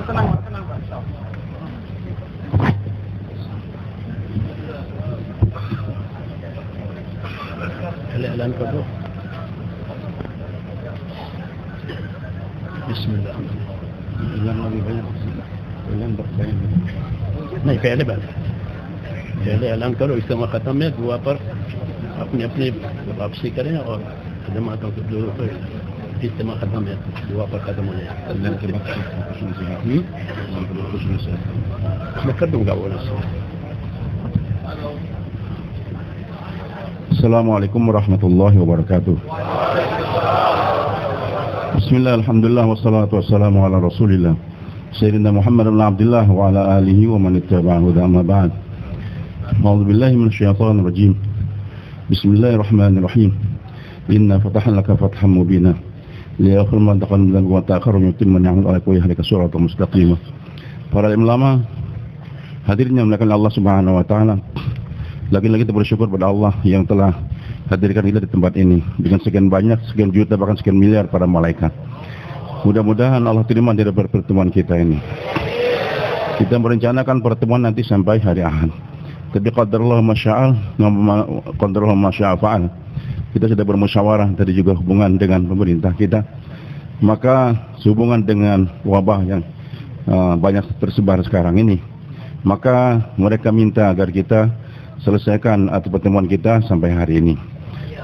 الإعلان كله. بسم الله. إعلان Nabi banyak. I'lan berbanyak. नहीं पहले बात. पहले ऐलान करो, इस्तेमा खत्म है, दुआ पर अपनी अपनी वापसी करें और खदमातों के जो इस्तेमा खत्म है, दुआ पर खत्म हो जाए. मैं कर दूंगा वो ना. Assalamualaikum warahmatullahi wabarakatuh. Bismillah, alhamdulillah, wassalatu wassalamu ala rasulillah Sayyidina Muhammad ibn Abdullah wa ala alihi wa man ittaba'ahu amma ba'd. A'udzu billahi minasyaitonir rajim. Bismillahirrahmanirrahim. Inna fatahna laka fathan mubina liyaghfir ma taqaddama min dhanbika wa ta'akhkhara min yutimma ni'matahu 'alaika wa yahdika siratan mustaqimah. Para ulama hadirin yang dimuliakan Allah Subhanahu wa taala, lagi-lagi kita bersyukur pada Allah yang telah hadirkan kita di tempat ini dengan sekian banyak, sekian juta, bahkan sekian miliar para malaikat. Mudah-mudahan Allah terima dari pertemuan kita ini. Kita merencanakan pertemuan nanti sampai hari Ahad. Tapi qadarullah masya'al, qadarullah masya'al. Kita sudah bermusyawarah tadi juga hubungan dengan pemerintah kita. Maka sehubungan dengan wabah yang banyak tersebar sekarang ini, maka mereka minta agar kita selesaikan atau pertemuan kita sampai hari ini.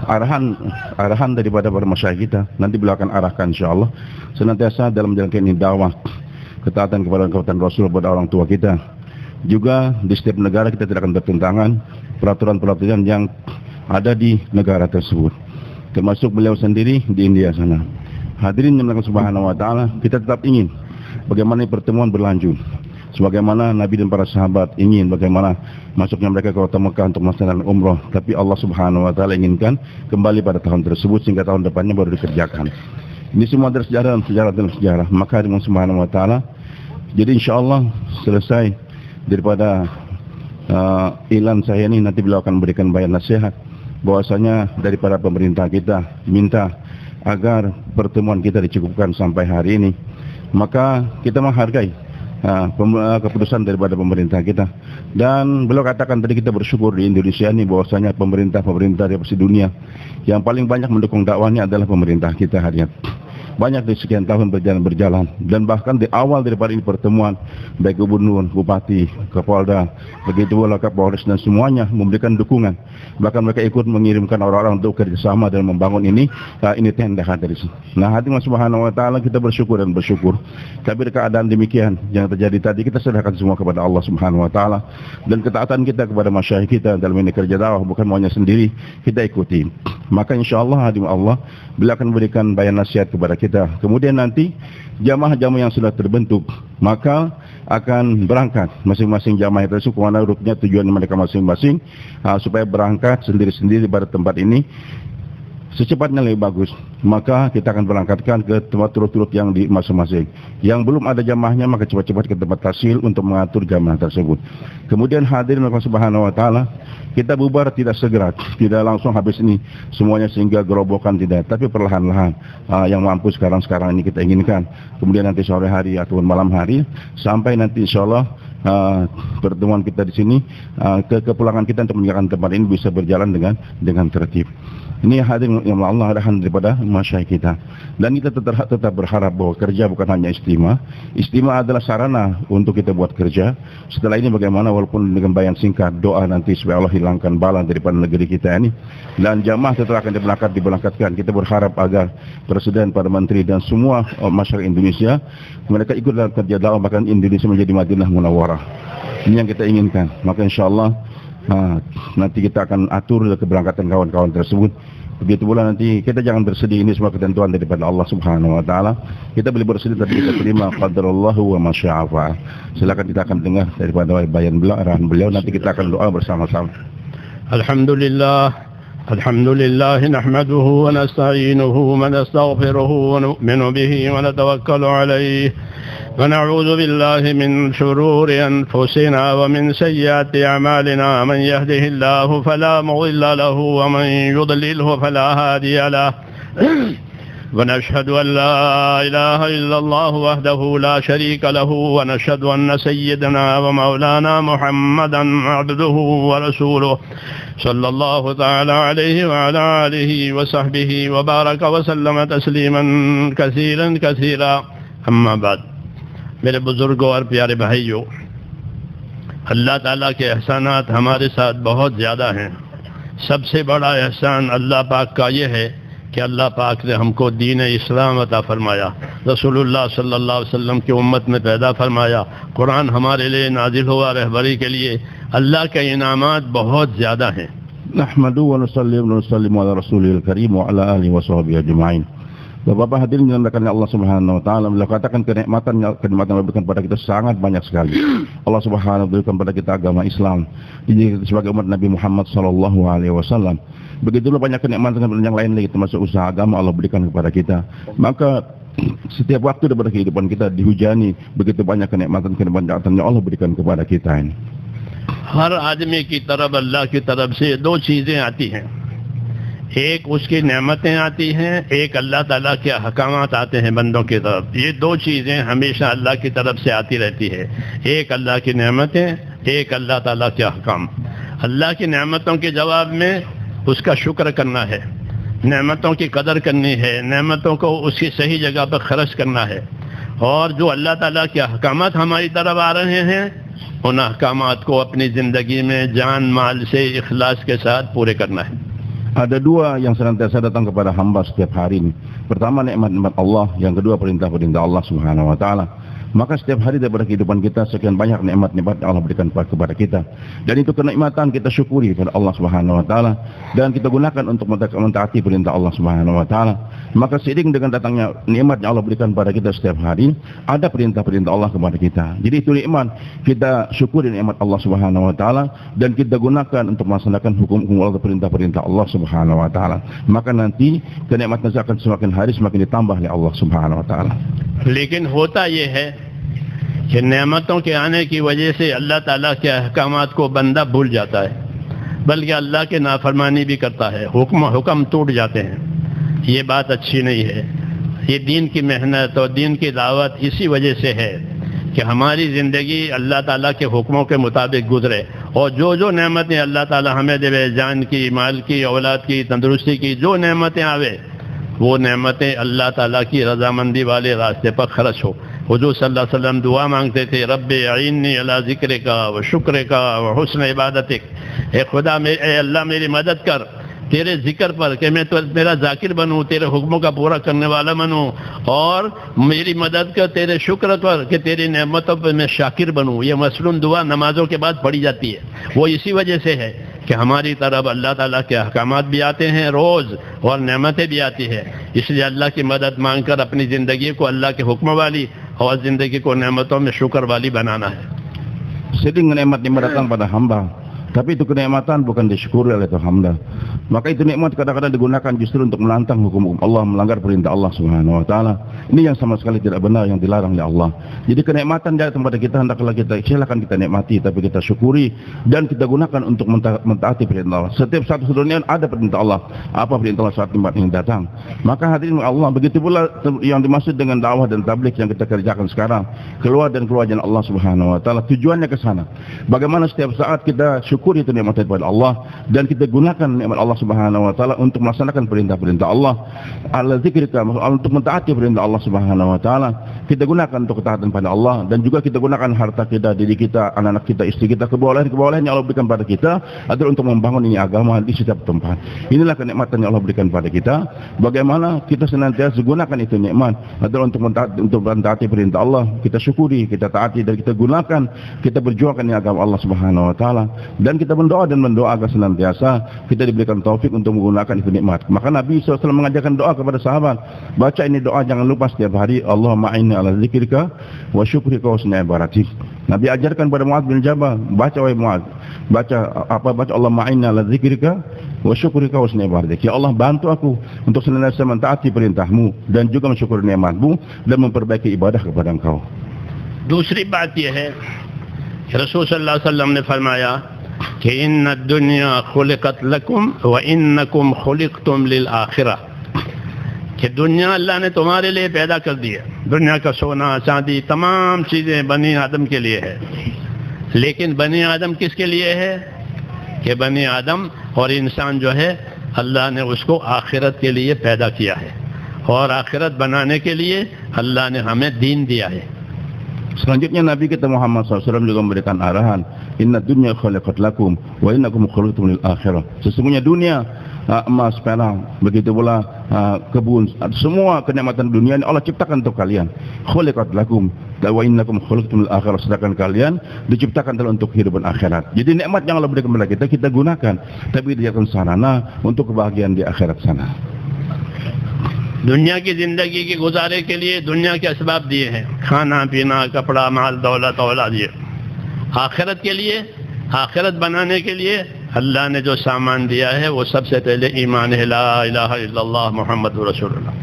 Arahan daripada para masyayikh kita nanti beliau akan arahkan insyaallah senantiasa dalam menjalankan ini dakwah ketaatan kepada Rasul, kepada orang tua kita. Juga di setiap negara kita tidak akan bertentangan peraturan-peraturan yang ada di negara tersebut, termasuk beliau sendiri di India sana. Hadirin yang Allah Subhanahu wa taala, kita tetap ingin bagaimana pertemuan berlanjut. Sebagaimana Nabi dan para sahabat ingin bagaimana masuknya mereka ke kota Mekah untuk melaksanakan umrah, tapi Allah Subhanahu wa taala inginkan kembali pada tahun tersebut sehingga tahun depannya baru dikerjakan. Ini semua dari sejarah dalam sejarah. Maka dengan Subhanahu wa taala, jadi insyaallah selesai daripada iklan saya ini, nanti beliau akan memberikan bayan nasihat bahwasanya daripada pemerintah kita minta agar pertemuan kita dicukupkan sampai hari ini. Maka kita menghargai keputusan daripada pemerintah kita, dan beliau katakan tadi kita bersyukur di Indonesia ini bahwasanya pemerintah di dunia yang paling banyak mendukung dakwahnya adalah pemerintah kita harian. Banyak dari sekian tahun berjalan dan bahkan di awal daripada ini pertemuan baik gubernur, bupati, kapolda, begitu pula kapolres dan semuanya memberikan dukungan. Bahkan mereka ikut mengirimkan orang-orang untuk kerjasama dalam membangun ini tenda dari sini. Nah, hati Allah Subhanahu wa taala kita bersyukur. Tapi keadaan demikian yang terjadi tadi, kita serahkan semua kepada Allah Subhanahu wa taala, dan ketaatan kita kepada masyayikh kita dalam ini kerja dakwah bukan maunya sendiri, kita ikuti. Maka insyaallah hadirin Allah, beliau akan memberikan bayan nasihat kepada kita. Kemudian nanti jamaah-jamaah yang sudah terbentuk maka akan berangkat masing-masing jamaah itu kemana ruknya tujuan mereka masing-masing, supaya berangkat sendiri-sendiri pada tempat ini secepatnya lebih bagus. Maka kita akan berangkatkan ke tempat turut-turut yang di masing-masing. Yang belum ada jamaahnya maka cepat-cepat ke tempat tahsil untuk mengatur jamaah tersebut. Kemudian hadirin Allah Subhanahu wa taala, kita bubar tidak segera, tidak langsung habis ini semuanya sehingga gerobokan, tidak, tapi perlahan-lahan. Yang mampu sekarang ini kita inginkan. Kemudian nanti sore hari atau malam hari sampai nanti insyaallah pertemuan kita di sini, kepulangan kita untuk meninggalkan tempat ini bisa berjalan dengan tertib. Ini hadirin yang Allah arahan daripada masyayikh kita. Dan kita tetap berharap bahwa kerja bukan hanya istimewa. Istimewa adalah sarana untuk kita buat kerja. Setelah ini bagaimana walaupun dengan bayan singkat, doa nanti supaya Allah hilangkan bala daripada negeri kita ini. Dan jamaah setelah akan diberangkatkan. Kita berharap agar Presiden, para menteri dan semua masyarakat Indonesia mereka ikut dalam kerja dakwah, bahkan Indonesia menjadi Madinah Munawwarah. Ini yang kita inginkan. Maka insyaallah nanti kita akan atur keberangkatan kawan-kawan tersebut. Begitu pula nanti kita jangan bersedih, ini semua ketentuan daripada Allah Subhanahu wa taala. Kita boleh bersedih tapi kita terima qadarullahu wa masya'a fa'al. Silakan kita akan dengar daripada bayan beliau, arahan beliau, nanti kita akan doa bersama-sama. Alhamdulillah nahmaduhu wa nasta'inuhu wa nastaghfiruhu wa nu'minu bihi wa natawakkalu alayhi. ونعوذ بالله من شرور أنفسنا ومن سيئات أعمالنا من يهده الله فلا مضل له ومن يضلله فلا هادي له ونشهد أن لا إله إلا الله وحده لا شريك له ونشهد أن سيدنا ومولانا محمدا عبده ورسوله صلى الله تعالى عليه وعلى آله وصحبه وبارك وسلم تسليما كثيرا كثيرا أما بعد मेरे बुजुर्गों और प्यारे भाइयों, अल्लाह ताला के एहसानात हमारे साथ बहुत ज़्यादा हैं। सबसे बड़ा एहसान अल्लाह पाक का ये है कि अल्लाह पाक ने हमको दीन इस्लाम अता फरमाया, रसूलुल्लाह सल्लल्लाहु अलैहि वसल्लम की उम्मत में पैदा फरमाया, कुरान हमारे लिए नाजिल हुआ रहबरी के लिए। अल्लाह के इनामात बहुत ज़्यादा हैं। नहमदुहु व नुसल्लिमु अला रसूलिल करीम व अला आलिहि व सहबिhi ajma'in. Bapak hadirin yang dimuliakan Allah Subhanahu wa taala, beliau katakan kenikmatan yang diberikan pada kita sangat banyak sekali. Allah Subhanahu wa taala berikan pada kita agama Islam ini sebagai umat Nabi Muhammad sallallahu alaihi wasallam. Begitulah banyak kenikmatan yang lain lagi termasuk usaha agama Allah berikan kepada kita. Maka setiap waktu daripada kehidupan kita dihujani begitu banyak kenikmatan-kenikmatan yang Allah berikan kepada kita ini. हर आदमी की तरफ अल्लाह की तरफ से दो चीज़ें आती हैं, एक उसकी नेमतें आती हैं, एक अल्लाह ताला के अहकामात आते हैं बंदों की तरफ। ये दो चीज़ें हमेशा अल्लाह की तरफ से आती रहती है, एक अल्लाह की नेमतें, एक अल्लाह ताला के अहकाम। अल्लाह की नेमतों के जवाब में उसका शुक्र करना है, नेमतों की कदर करनी है, नेमतों को उसकी सही जगह पर खर्च करना है, और जो अल्लाह ताला के अहकामात हमारी तरफ आ रहे हैं उन अहकामात को अपनी ज़िंदगी में जान माल से इखलास के साथ पूरे करना है। Ada dua yang senantiasa datang kepada hamba setiap hari ini. Pertama nikmat-nikmat Allah, yang kedua perintah-perintah Allah Subhanahu wa taala. Maka setiap hari daripada kehidupan kita sekian banyak nikmat-nikmat yang Allah berikan kepada kita. Dan itu kenikmatan kita syukuri kepada Allah Subhanahu wa taala dan kita gunakan untuk mentaati perintah Allah Subhanahu wa taala. Maka seiring dengan datangnya nikmat yang Allah berikan kepada kita setiap hari, ada perintah-perintah Allah kepada kita. Jadi itu nikmat, kita syukuri nikmat Allah Subhanahu wa taala dan kita gunakan untuk melaksanakan hukum-hukum Allah, perintah-perintah Allah Subhanahu wa taala. Maka nanti kenikmatan akan semakin hari semakin ditambah oleh Allah Subhanahu wa taala. लेकिन होता ये है कि नेमतों के आने की वजह से अल्लाह ताला के अहकामात को बंदा भूल जाता है, बल्कि अल्लाह के नाफरमानी भी करता है, हुक्म टूट जाते हैं। ये बात अच्छी नहीं है। ये दीन की मेहनत और दीन की दावत इसी वजह से है कि हमारी ज़िंदगी अल्लाह ताला के हुक्मों के मुताबिक गुजरे, और जो जो नेमतें अल्लाह ताला हमें देवे, जान की, माल की, औलाद की, तंदुरुस्ती की, जो नेमतें आवे वो नेमतें अल्लाह ताला की रजामंदी वाले रास्ते पर खर्च हो। हुजूर सल्लल्लाहु अलैहि वसल्लम दुआ मांगते थे, रब्बे अईन्नी अला ज़िक्रिका व शुक्रिका व हुस्न इबादतिक। ए खुदा ए अल्लाह मेरी मदद कर तेरे जिक्र पर कि मैं तो तेरा जाकिर बनूं, तेरे हुक्मों का पूरा करने वाला बनूं, और मेरी मदद कर तेरे शुक्र पर कि तेरी नेमतों पर मैं शाकिर बनूं। ये मसलून दुआ नमाजों के बाद पढ़ी जाती है। वो इसी वजह से है कि हमारी तरफ अल्लाह ताला के अहकामात भी आते हैं रोज़ और नेमतें भी आती है। इसलिए अल्लाह की मदद मांगकर अपनी ज़िंदगी को अल्लाह के हुक्म वाली और ज़िंदगी को नेमतों में शुक्र वाली बनाना है। Sering nikmat-nikmat datang pada hamba, tapi itu kenikmatan bukan disyukuri oleh hamba. Maka itu nikmat kadang-kadang digunakan justru untuk menantang hukum Allah, melanggar perintah Allah Subhanahu wa taala. Ini yang sama sekali tidak benar, yang dilarang oleh Allah. Jadi kenikmatan datang pada kita, hendaklah kita silakan kita nikmati, tapi kita syukuri dan kita gunakan untuk mentaati perintah Allah. Setiap satu dunia ada perintah Allah. Apa perintah Allah saat nikmat yang datang? Maka hadirin Allah, begitu pula yang dimaksud dengan dakwah dan tabligh yang kita kerjakan sekarang, keluar dan keluar jalan Allah Subhanahu wa taala, tujuannya ke sana. Bagaimana setiap saat kita syukuri itu nikmat daripada Allah dan kita gunakan nikmat Allah Subhanahu wa taala untuk melaksanakan perintah-perintah Allah, ala zikrika, untuk mentaati perintah Allah Subhanahu wa taala. Kita gunakan untuk ketaatan pada Allah dan juga kita gunakan harta kita, diri kita, anak-anak kita, istri kita, kebolehan-kebolehan yang Allah berikan pada kita adalah untuk membangun ini agama di setiap tempat. Inilah kenikmatan yang Allah berikan pada kita. Bagaimana kita senantiasa gunakan itu nikmat adalah untuk mentaati perintah Allah, kita syukuri, kita taati dan kita gunakan, kita berjuangkan ini agama Allah Subhanahu wa taala dan kita berdoa agar senantiasa kita diberikan taufik untuk menggunakan itu nikmat. Maka Nabi SAW mengajarkan doa kepada sahabat, baca ini doa jangan lupa setiap hari, Allahumma a'inni ala zikrika wa syukrika wa husni ibadatik. Nabi ajarkan pada Muadz bin Jabal, baca wahai Muadz, baca Allahumma a'inni ala zikrika wa syukrika wa husni ibadatik. Ya Allah, bantu aku untuk senantiasa mentaati perintahmu dan juga mensyukuri nikmatmu dan memperbaiki ibadah kepada Engkau. दूसरी बात यह है कि रसूल सल्लल्लाहु अलैहि वसल्लम ने फरमाया कि इन्ना दुनिया खुलिकत लकुम व इन्नकुम खुलिकतुम लिल आखिरा, कि कि दुनिया अल्लाह ने तुम्हारे लिए पैदा कर दी है। दुनिया का सोना चांदी तमाम चीज़ें बनी आदम के लिए है, लेकिन बनी आदम किसके लिए है कि बनी आदम और इंसान जो है अल्लाह ने उसको आखिरत के लिए पैदा किया है, और आखिरत बनाने के लिए अल्लाह ने हमें दीन दिया है। Selanjutnya Nabi kita Muhammad SAW juga memberikan arahan, inna dunya khuliqat lakum wa innakum khuliqtum lil akhirah. Sesungguhnya dunia, emas, perak, begitu pula kebun, semua kenikmatan dunia ini Allah ciptakan untuk kalian. Khuliqat lakum wa innakum khuliqtum lil akhirah. Sedangkan kalian diciptakan untuk kehidupan akhirat. Jadi nikmat yang Allah berikan kepada kita, kita gunakan, tapi dijadikan sarana untuk kebahagiaan di akhirat sana. दुनिया की ज़िंदगी के गुजारे के लिए दुनिया के असबाब दिए हैं, खाना पीना कपड़ा माल दौलत औलाद दिए। आखिरत के लिए, आखिरत बनाने के लिए अल्लाह ने जो सामान दिया है वो सबसे पहले ईमान है, ला इलाहा इल्लल्लाह मुहम्मद रसूलुल्लाह।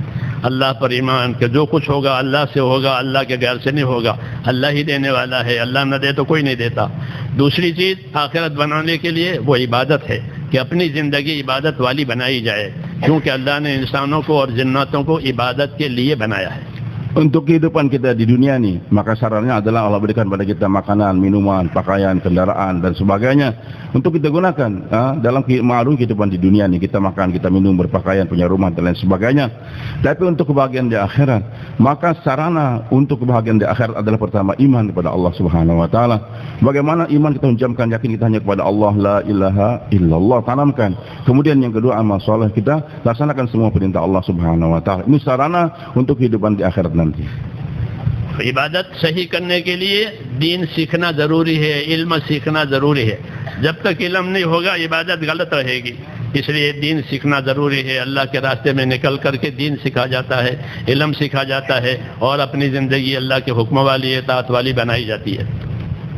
अल्लाह पर ईमान के जो कुछ होगा अल्लाह से होगा, अल्लाह के गैर से नहीं होगा, अल्लाह ही देने वाला है, अल्लाह न दे तो कोई नहीं देता। दूसरी चीज़ आखिरत बनाने के लिए वो इबादत है कि अपनी ज़िंदगी इबादत वाली बनाई जाए, क्योंकि अल्लाह ने इंसानों को और जिन्नातों को इबादत के लिए बनाया है। Untuk kehidupan kita di dunia ini, maka sarannya adalah Allah berikan pada kita makanan, minuman, pakaian, kendaraan dan sebagainya untuk kita gunakan dalam ma'ruf kehidupan di dunia ini. Kita makan, kita minum, berpakaian, punya rumah dan lain sebagainya. Tapi untuk kebahagiaan di akhirat, maka sarana untuk kebahagiaan di akhirat adalah pertama iman kepada Allah Subhanahu wa taala. Bagaimana iman kita menjamkan yakin kita hanya kepada Allah, la ilaha illallah, tanamkan. Kemudian yang kedua amal soleh, kita laksanakan semua perintah Allah Subhanahu wa taala. Ini sarana untuk kehidupan di akhirat nanti. इबादत सही करने के लिए दीन सीखना ज़रूरी है, इल्म सीखना ज़रूरी है। जब तक इल्म नहीं होगा इबादत गलत रहेगी, इसलिए दीन सीखना ज़रूरी है। अल्लाह के रास्ते में निकल करके दीन सीखा जाता है, इल्म सीखा जाता है, और अपनी ज़िंदगी अल्लाह के हुक्म वाली, इताअत वाली बनाई जाती है।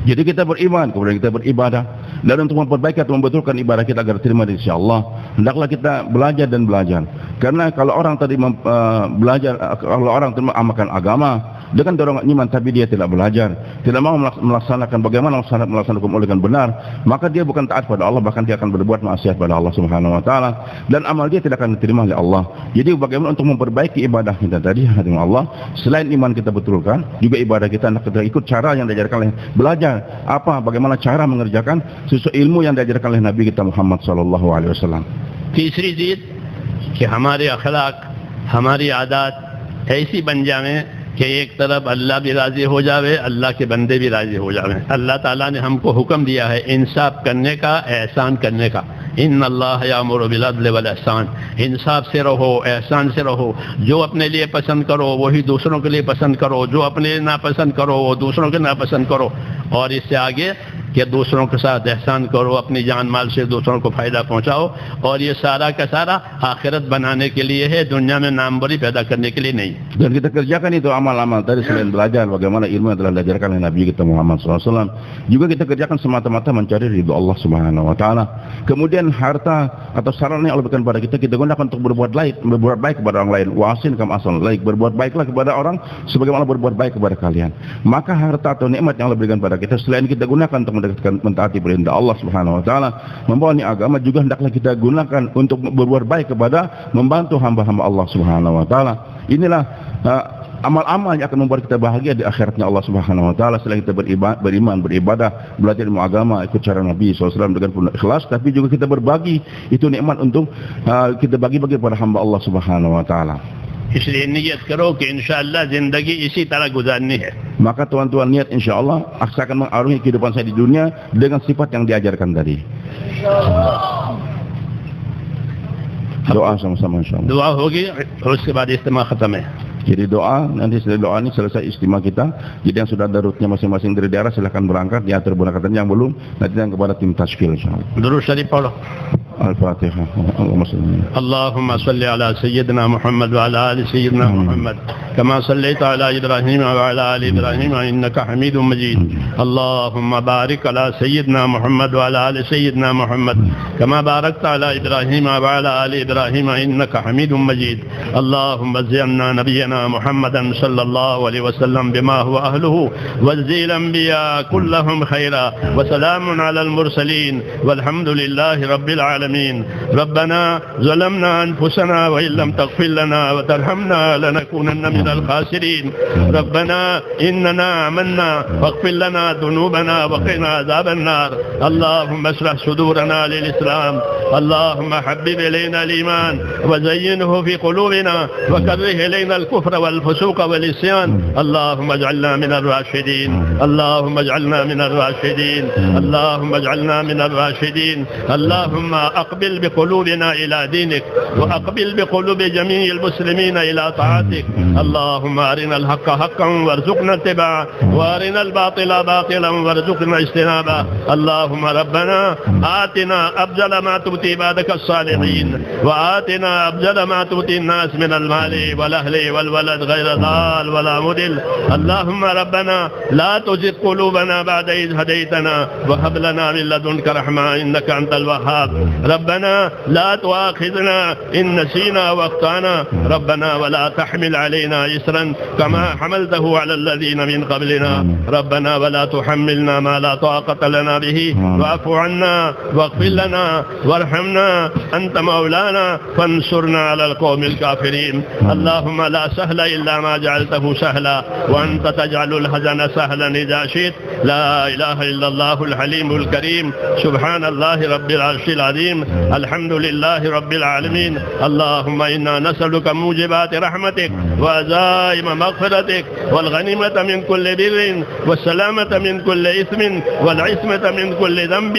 Jadi kita beriman, kemudian kita beribadah, dan untuk memperbaiki atau membetulkan ibadah kita agar terima dari Allah, hendaklah kita belajar dan belajar. Karena kalau orang tadi belajar, kalau orang mengamalkan agama dengan dorongan iman, tapi dia tidak belajar, tidak mau melaksanakan bagaimana melaksanakan hukum dengan benar, maka dia bukan taat pada Allah, bahkan dia akan berbuat maksiat pada Allah Subhanahu wa taala, dan amal dia tidak akan diterima oleh Allah. Jadi bagaimana untuk memperbaiki ibadah kita tadi dengan Allah, selain iman kita betulkan, juga ibadah kita kita ikut cara yang diajarkan oleh belajar bagaimana cara mengerjakan sesuai ilmu yang diajarkan oleh Nabi kita Muhammad sallallahu alaihi wasallam. तीसरी चीज़ कि हमारे अखलाक, हमारी आदत ऐसी बन जाए कि एक तरफ अल्लाह भी राज़ी हो जावे, अल्लाह के बंदे भी राज़ी हो जावे। अल्लाह ताला ने हमको हुक्म दिया है इंसाफ करने का, एहसान करने का। इन्न अल्लाह यामुरु बिल अदल वल एहसान, इंसाफ से रहो, एहसान से रहो। जो अपने लिए पसंद करो वही दूसरों के लिए पसंद करो, जो अपने लिए नापसंद करो वो दूसरों के नापसंद करो, और इससे आगे कि दूसरों के साथ एहसान करो, अपनी जान माल से दूसरों को फ़ायदा पहुँचाओ, और ये सारा का सारा आखिरत बनाने के लिए है, दुनिया में नामवरी पैदा करने के लिए नहीं। Dan kita kerjakan itu amal-amal tadi selain belajar bagaimana ilmu yang telah diajarkan oleh Nabi kita Muhammad SAW, juga kita kerjakan semata-mata mencari ridho Allah Subhanahu wa taala. Kemudian harta atau sarana yang Allah berikan pada kita, kita gunakan untuk berbuat baik kepada orang lain. Wasin kam asal laik, berbuat baiklah kepada orang sebagaimana berbuat baik kepada kalian. Maka harta atau nikmat yang Allah berikan pada kita selain kita gunakan untuk mentaati perintah Allah Subhanahu wa taala, membawa agama, juga hendaklah kita gunakan untuk berbuat baik kepada membantu hamba-hamba Allah Subhanahu wa taala. Inilah amal-amal yang akan membuat kita bahagia di akhiratnya Allah Subhanahu wa taala. Selain kita beriman, beribadah, belajar ilmu agama, ikut cara Nabi SAW dengan penuh ikhlas, tapi juga kita berbagi itu nikmat untuk kita bagi-bagi kepada hamba Allah Subhanahu wa taala. इसलिए नियत करो कि इंशाअल्लाह ज़िंदगी इसी तरह गुजारनी है। Maka tuan-tuan niat insyaallah akan mengarungi kehidupan saya di dunia dengan sifat yang diajarkan tadi. Doa sama-sama insyaallah. दुआ होगी और उसके बाद इज्तिमा खत्म है। Jadi doa, nanti setelah doa ini selesai istimewa kita. Jadi yang sudah ada rutenya masing-masing dari daerah silahkan berangkat, diatur berangkatan. Yang belum nanti yang kepada tim tashkil insyaallah. दुरूद शरीफ पढ़ो। Al-Fatihah. اللهم صل على سيدنا محمد وعلى آل سيدنا محمد كما صليت على إبراهيم وعلى آل إبراهيم إنك حميد مجيد. اللهم بارك على سيدنا محمد وعلى آل سيدنا محمد كما باركت على إبراهيم وعلى آل إبراهيم إنك حميد مجيد. اللهم زينا نبينا محمدا صلى الله عليه وسلم بما هو أهله وزي الأنبياء كلهم خيرا وسلام على المرسلين والحمد لله رب العالمين. العالمين. ربنا ظلمنا أنفسنا وإن لم تغفر لنا وترحمنا لنكونن من الخاسرين. ربنا إننا آمنا فاغفر لنا ذنوبنا وقنا عذاب النار. اللهم اشرح صدورنا للإسلام. اللهم حبب إلينا الإيمان وزينه في قلوبنا وكره إلينا الكفر والفسوق والعصيان. اللهم اجعلنا من الراشدين. اللهم اجعلنا من الراشدين. اللهم اجعلنا من الراشدين. اللهم أقبل بقلوبنا إلى دينك وأقبل بقلوب جميع المسلمين إلى طاعتك. اللهم أرنا الحق حقا وارزقنا اتباعه وأرنا الباطل باطلا وارزقنا اجتنابه. اللهم ربنا آتنا أفضل ما تؤتي عبادك الصالحين وآتنا أفضل ما تؤتي الناس من المال والأهل والولد غير ضال ولا مضل. اللهم ربنا لا تزغ قلوبنا بعد إذ هديتنا وهب لنا من لدنك رحمة إنك أنت الوهاب. ربنا لا تؤاخذنا إن نسينا واخطأنا. ربنا ولا تحمل علينا إصرا كما حملته على الذين من قبلنا. ربنا ولا تحملنا ما لا طاقة لنا به واعف عنا واغفر لنا وارحمنا أنت مولانا فانصرنا على القوم الكافرين. اللهم لا سهل إلا ما جعلته سهلا وأنت تجعل الحزن سهلا إذا شئت. لا إله إلا الله الحليم الكريم. سبحان الله رب العرش العظيم. الحمد لله رب العالمين. اللهم إنا نسألك موجبات رحمتك وعزائم مغفرتك والغنيمة من كل بر والسلامة من كل إثم والعصمة من كل ذنب.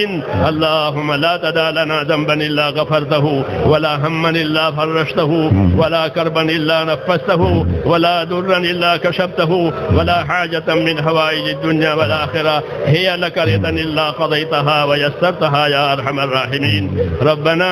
اللهم لا تدع لنا ذنبا إلا غفرته ولا هما إلا فرجته ولا كربا إلا نفسته ولا ضرا إلا كشفته ولا حاجة من حوائج الدنيا والآخرة هي لك رضا إلا قضيتها ويسرتها يا أرحم الراحمين. ربنا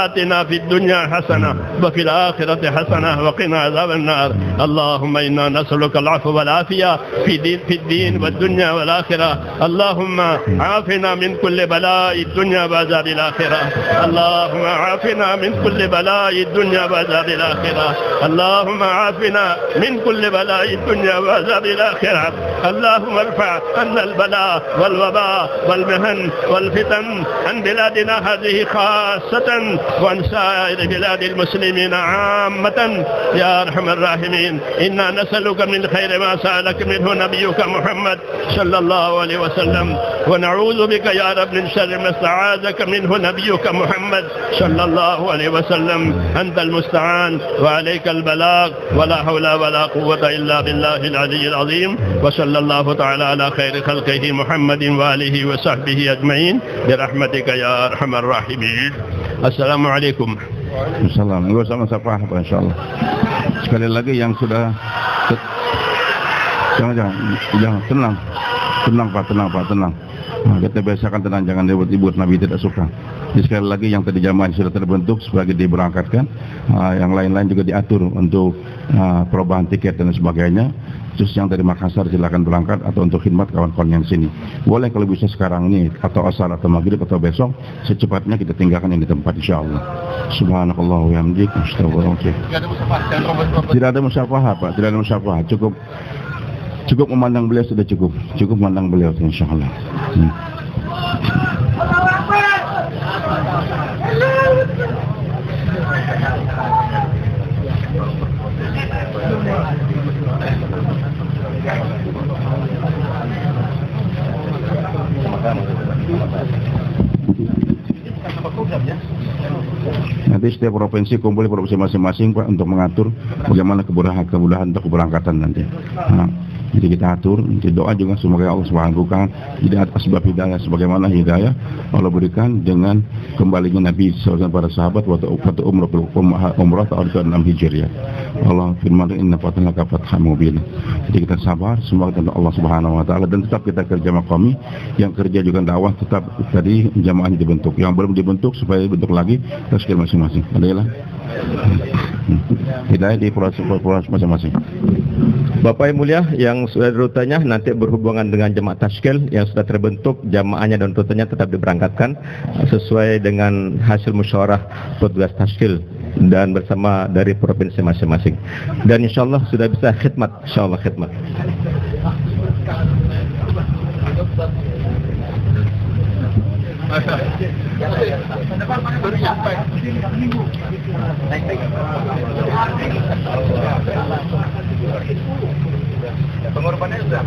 آتنا في الدنيا حسنة وفي الآخرة حسنة وقنا عذاب النار. اللهم إنا نسألك العفو والعافية في الدين والدنيا والآخرة. اللهم عافنا من كل بلاء الدنيا وعذاب الآخرة. اللهم عافنا من كل بلاء الدنيا وعذاب الآخرة. اللهم عافنا من كل بلاء الدنيا وعذاب الآخرة. اللهم ارفع عنا البلاء والوباء والمهن والفتن عن بلادنا هذه خاصة وعن سائر بلاد المسلمين عامة يا أرحم الراحمين. إنا نسألك من خير ما سألك منه نبيك محمد صلى الله عليه وسلم ونعوذ بك يا رب من شر ما استعاذك منه نبيك محمد صلى الله عليه وسلم. أنت المستعان وعليك البلاغ ولا حول ولا قوة إلا بالله العلي العظيم. وصلى الله تعالى على خير خلقه محمد وآله وصحبه أجمعين برحمتك يا أرحم الراحمين. السلام عليكم. Assalamualaikum. Enggak usah masak apa insyaallah. Sekali lagi yang sudah jangan tenang Pak. Nah, kita biasakan tenang, jangan ribut-ribut, Nabi tidak suka. Jadi sekali lagi yang tadi jamaah sudah terbentuk sebagai diberangkatkan, yang lain-lain juga diatur untuk perubahan tiket dan sebagainya. Terus yang dari Makassar silakan berangkat atau untuk khidmat kawan-kawan yang sini. Boleh kalau bisa sekarang ini atau asar atau maghrib atau besok secepatnya kita tinggalkan yang di tempat insyaallah. Subhanakallah wa bihamdik astaghfirullah. Tidak ada musyafahah Pak, tidak ada musyafahah. Cukup memandang beliau sudah cukup memandang beliau insyaallah. Nanti setiap provinsi kumpul di provinsi masing-masing Pak untuk mengatur bagaimana kemudahan untuk keberangkatan nanti. Nah, jadi kita atur, nanti doa juga semoga Allah Subhanahu wa taala jadi asbab hidayah sebagaimana hidayah Allah berikan dengan kembalinya Nabi SAW para sahabat waktu umrah tahun ke-6 Hijriah. Allah firman inna fatanaka fatham mubin. Jadi kita sabar, semoga Allah Subhanahu wa taala dan tetap kita kerja maqami, yang kerja juga dakwah tetap tadi jamaahnya dibentuk. Yang belum dibentuk supaya dibentuk lagi terus masing-masing. Adalah hidayah di pulau masing-masing. Bapak yang mulia, yang sudah rutenya nanti berhubungan dengan jemaah tashkil yang sudah terbentuk, jamaahnya dan rutenya tetap diberangkatkan sesuai dengan hasil musyawarah petugas tashkil dan bersama dari provinsi masing-masing. Dan insyaallah sudah bisa khidmat, insyaallah khidmat. Pengorbanannya sudah